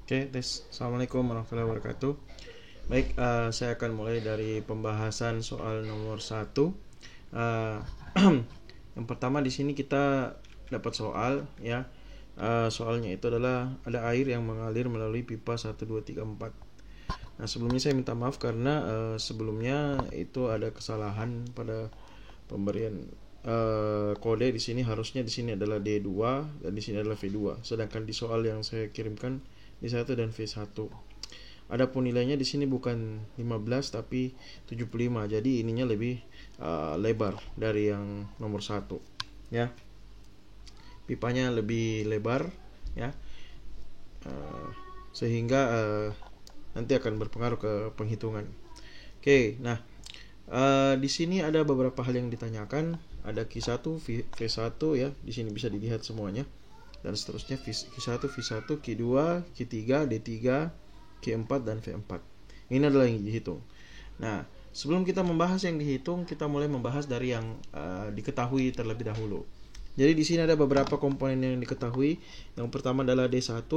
Oke, tes. Assalamualaikum warahmatullahi wabarakatuh. Baik, saya akan mulai dari pembahasan soal nomor satu. Uh, yang pertama di sini kita dapat soal, ya. Soalnya itu adalah ada air yang mengalir melalui pipa 1, 2, 3, 4. Nah, sebelumnya saya minta maaf karena sebelumnya itu ada kesalahan pada pemberian kode. Di sini harusnya di sini adalah D2 dan di sini adalah V2. Sedangkan di soal yang saya kirimkan D1 dan V1. Adapun nilainya di sini bukan 15 tapi 75. Jadi ininya lebih lebar dari yang nomor 1, ya. Pipanya lebih lebar, ya. Uh, Sehingga nanti akan berpengaruh ke penghitungan. Oke, nah, di sini ada beberapa hal yang ditanyakan. Ada Q1, V1, ya. Di sini bisa dilihat semuanya. Dan seterusnya Q1, V1, Q2, Q3, D3, Q4 dan V4. Ini adalah yang dihitung. Nah, sebelum kita membahas yang dihitung, kita mulai membahas dari yang diketahui terlebih dahulu. Jadi di sini ada beberapa komponen yang diketahui. Yang pertama adalah D1,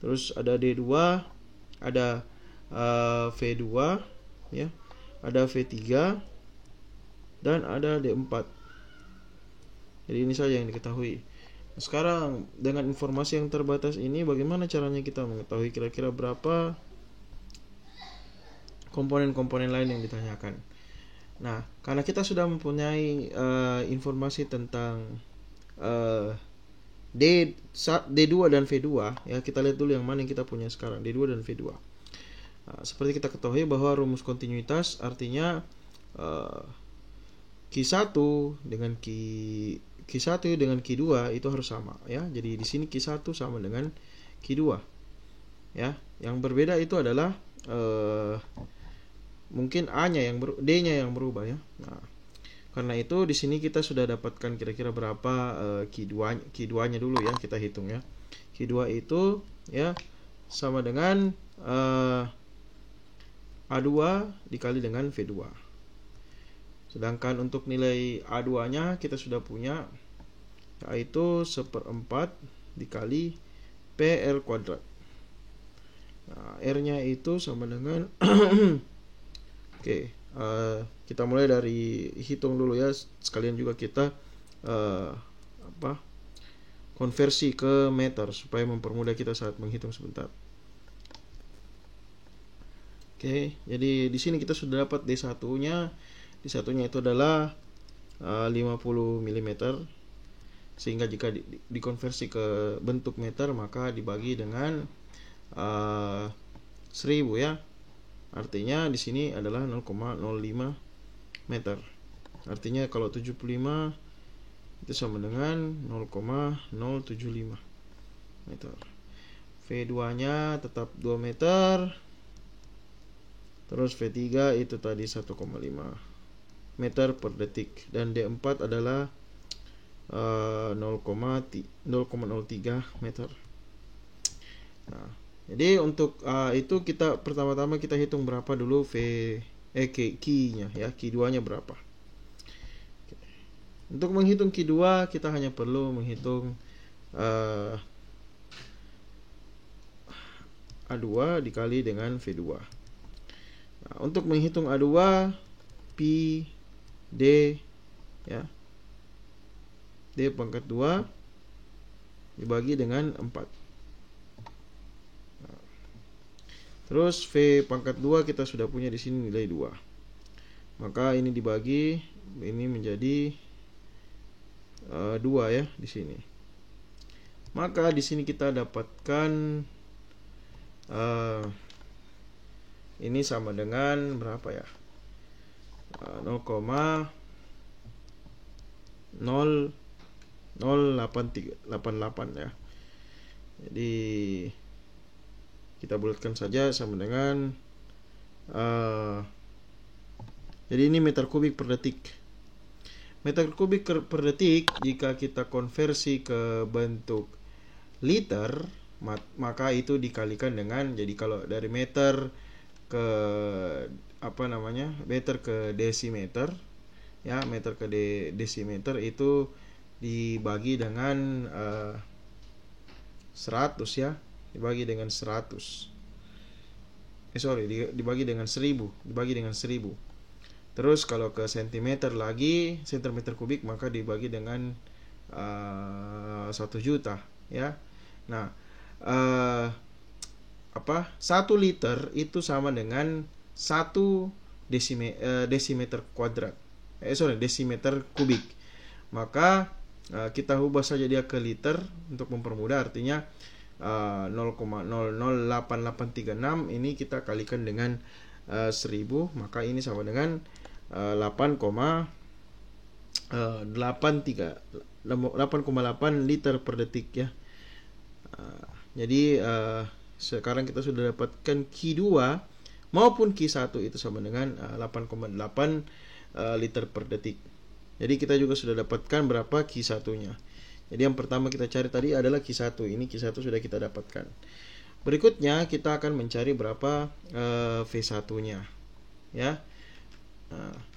terus ada D2, ada V2, ya. Ada V3 dan ada D4. Jadi ini saja yang diketahui. Sekarang dengan informasi yang terbatas ini, bagaimana caranya kita mengetahui kira-kira berapa komponen-komponen lain yang ditanyakan. Nah, karena kita sudah mempunyai informasi tentang D2 dan V2, ya, kita lihat dulu yang mana yang kita punya sekarang, D2 dan V2. Seperti kita ketahui bahwa rumus kontinuitas artinya Q1 dengan Q1 dengan Q2 itu harus sama, ya. Jadi di sini Q1 sama dengan Q2, ya. Yang berbeda itu adalah mungkin D-nya yang berubah, ya. Nah, karena itu di sini kita sudah dapatkan kira-kira berapa Q2-nya dulu, ya, kita hitung, ya. Q2 itu, ya, sama dengan A2 dikali dengan V2. Sedangkan untuk nilai A2-nya kita sudah punya, yaitu 1/4 dikali PR kuadrat. Nah, R-nya itu sama dengan Oke, kita mulai dari hitung dulu, ya. Sekalian juga kita konversi ke meter supaya mempermudah kita saat menghitung sebentar. Oke, jadi di sini kita sudah dapat D1-nya. D1-nya itu adalah 50 mm. Sehingga jika dikonversi ke bentuk meter, maka dibagi dengan 1000, ya. Artinya di sini adalah 0,05 meter. Artinya kalau 75 itu sama dengan 0,075 meter. V2-nya tetap 2 meter. Terus V3 itu tadi 1,5 meter per detik. Dan D4 adalah 0,03 meter. Nah, jadi untuk itu kita pertama-tama kita hitung berapa dulu Q-nya, ya, Q2-nya berapa. Untuk menghitung Q2 kita hanya perlu menghitung A2 dikali dengan V2. Nah, untuk menghitung A2, Pi D, ya, D pangkat 2 dibagi dengan 4. Nah, terus V pangkat 2 kita sudah punya di sini nilai 2. Maka ini dibagi, ini menjadi 2, ya, di sini. Maka di sini kita dapatkan ini sama dengan berapa, ya? 0,088, ya. Jadi kita bulatkan saja sama dengan jadi ini meter kubik per detik. Meter kubik per detik jika kita konversi ke bentuk liter, maka itu dikalikan dengan, jadi kalau dari meter ke meter ke desimeter, ya, meter ke desimeter itu dibagi dengan 100, ya. dibagi dengan 100. Dibagi dengan 1000. Terus kalau ke sentimeter lagi, sentimeter kubik, maka dibagi dengan 1 juta ya. Nah, 1 liter itu sama dengan 1 desimeter kuadrat. Desimeter kubik. Maka kita ubah saja dia ke liter untuk mempermudah, artinya 0,008836 ini kita kalikan dengan 1000, maka ini sama dengan 8,8 liter per detik ya. Jadi sekarang kita sudah dapatkan Q2 maupun Q1 itu sama dengan 8,8 liter per detik. Jadi kita juga sudah dapatkan berapa Q1-nya. Jadi yang pertama kita cari tadi adalah Q1. Ini Q1 sudah kita dapatkan. Berikutnya kita akan mencari berapa V1-nya ya.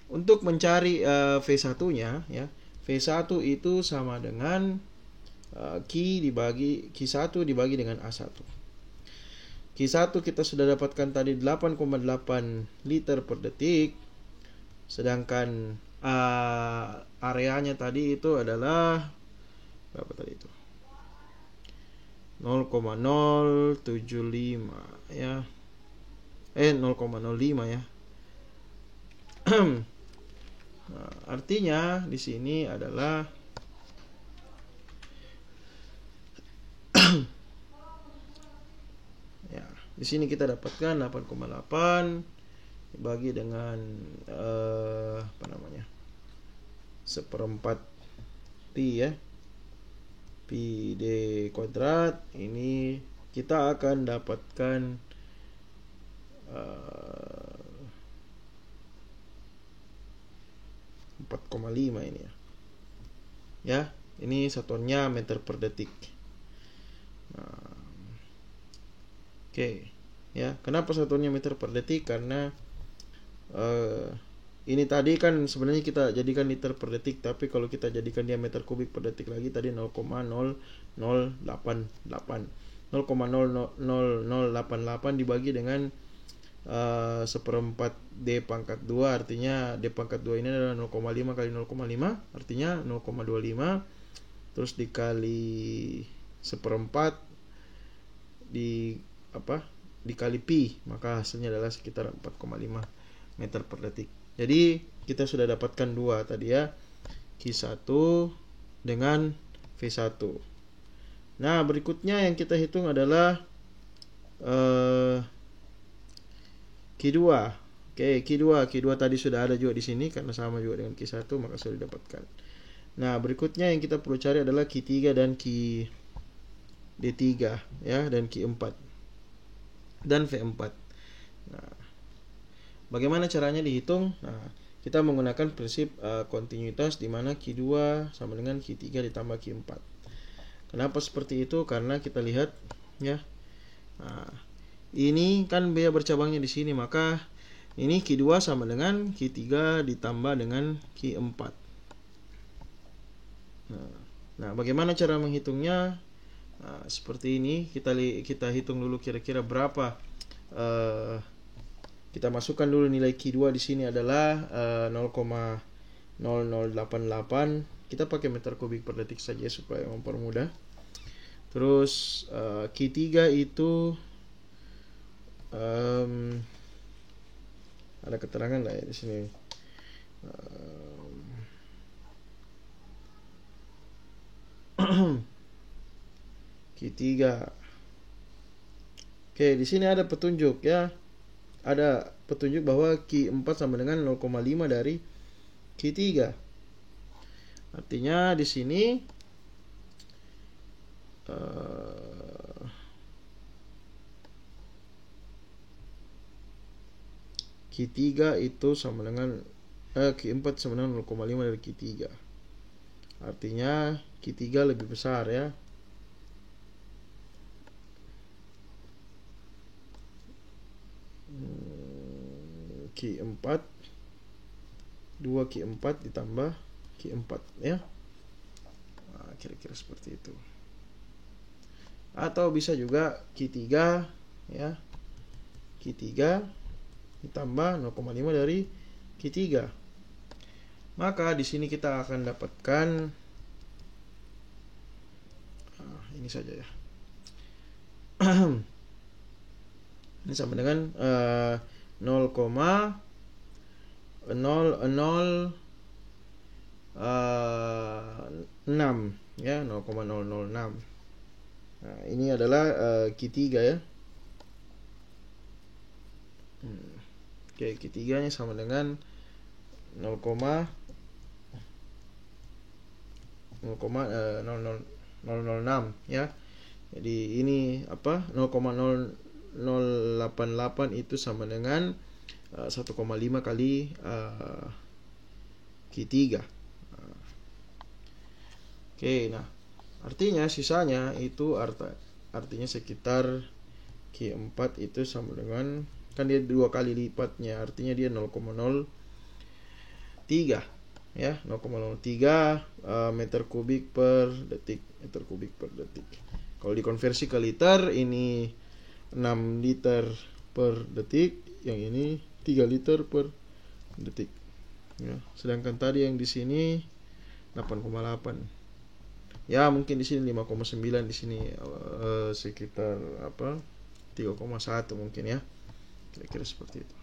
Untuk mencari V1-nya ya, V1 itu sama dengan Q1 dibagi dengan A1. Q1 kita sudah dapatkan tadi 8,8 liter per detik. Sedangkan areanya tadi itu adalah berapa tadi itu? 0,075 ya. 0,05 ya. Artinya di sini adalah ya, di sini kita dapatkan 8,8 dibagi dengan seperempat pi ya, pi d kuadrat. Ini kita akan dapatkan 4,5 ini ya. Ya, ini satuannya meter per detik. Oke. Ya, kenapa satuannya meter per detik? Karena ini tadi kan sebenarnya kita jadikan liter per detik, tapi kalau kita jadikan dia meter kubik per detik lagi tadi 0,0088 dibagi dengan seperempat D pangkat 2, artinya D pangkat 2 ini adalah 0,5 kali 0,5, artinya 0,25, terus dikali seperempat dikali pi, maka hasilnya adalah sekitar 4,5 meter per detik. Jadi kita sudah dapatkan dua tadi ya, Q1 dengan V1. Nah, berikutnya yang kita hitung adalah Q2. Oke, Q2 tadi sudah ada juga di sini karena sama juga dengan Q1, maka sudah didapatkan. Nah, berikutnya yang kita perlu cari adalah Q3 dan D3 ya, dan Q4 dan V4. Nah, bagaimana caranya dihitung? Nah, kita menggunakan prinsip kontinuitas di mana Q2 sama dengan Q3 ditambah Q4. Kenapa seperti itu? Karena kita lihat ya. Nah, ini kan biaya bercabangnya di sini, maka ini Q2 sama dengan Q3 ditambah dengan Q4. Nah, bagaimana cara menghitungnya? Nah, seperti ini, kita hitung dulu kira-kira berapa. Kita masukkan dulu nilai Q2 di sini adalah 0,0088. Kita pakai meter kubik per detik saja supaya mempermudah. Terus Q3 itu ada keterangan lah ya di sini. Q3. Oke, di sini ada petunjuk ya. Ada petunjuk bahwa Q4 sama dengan 0,5 dari Q3. Artinya di sini Q3 itu sama dengan Q4 sama dengan 0,5 dari Q3. Artinya Q3 lebih besar ya. Q4 2Q4 ditambah Q4 ya. Nah, kira-kira seperti itu. atau bisa juga Q3 ya. Q3 ditambah 0,5 dari Q3. Maka di sini kita akan dapatkan ini saja ya. Ini sama dengan 0,006 ya, 0,006. Nah, ini adalah Q3 ya. Oke, Q3 nya sama dengan 0,006 ya. Jadi ini apa? 0,0088 itu sama dengan 1,5 kali Q3. Oke, nah artinya sisanya itu artinya sekitar Q4 itu sama dengan, kan dia 2 kali lipatnya, artinya dia 0,03 ya, 0,03 meter kubik per detik. Kalau dikonversi ke liter, ini 6 liter per detik, yang ini 3 liter per detik ya. Sedangkan tadi yang di sini 8,8 ya, mungkin di sini 5,9, di sini sekitar 3,1 mungkin ya, kira-kira seperti itu.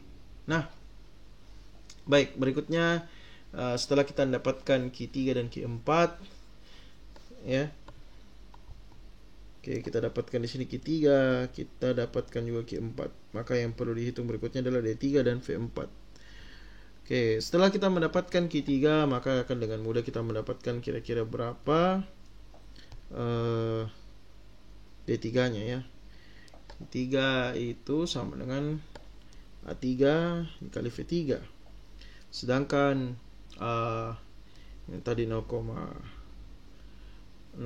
Nah, baik, berikutnya setelah kita mendapatkan Q3 dan Q4 ya. Oke, kita dapatkan di sini Q3, kita dapatkan juga Q4. Maka yang perlu dihitung berikutnya adalah D3 dan V4. Oke, setelah kita mendapatkan Q3, maka akan dengan mudah kita mendapatkan kira-kira berapa D3-nya ya. D3 itu sama dengan A3 dikali V3. Sedangkan yang tadi 0,006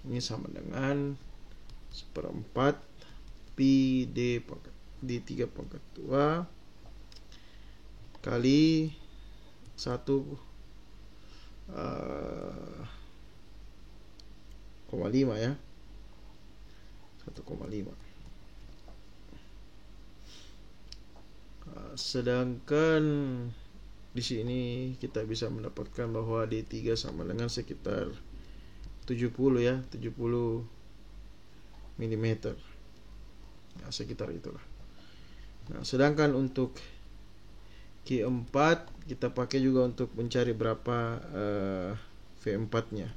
ini sama dengan 1/4 pi D3 pangkat 2 kali 1,5 ya. 1,5. Sedangkan di sini kita bisa mendapatkan bahwa D3 sama dengan sekitar 70 ya, 70 mm. Ya, sekitar itulah. Nah, sedangkan untuk Q4 kita pakai juga untuk mencari berapa V4-nya.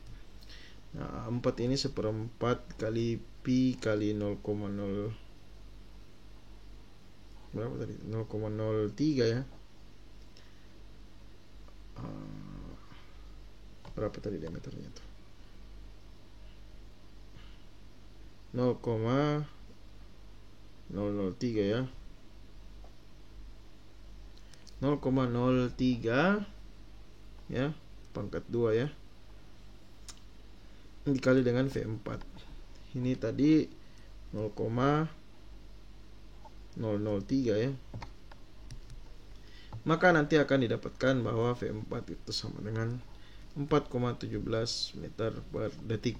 Nah, 4 ini 1/4 kali pi kali 0,0 berapa tadi? 0,03 ya. Berapa tadi diameternya tuh? 0,003 ya. 0,03 ya, pangkat 2 ya, dikali dengan V4. Ini tadi 0,003 ya. Maka nanti akan didapatkan bahwa V4 itu sama dengan 4,17 meter per detik.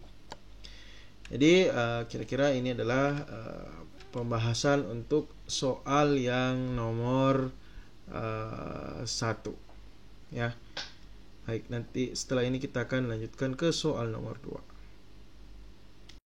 Jadi kira-kira ini adalah pembahasan untuk soal yang nomor 1 ya. Baik, nanti setelah ini kita akan lanjutkan ke soal nomor 2.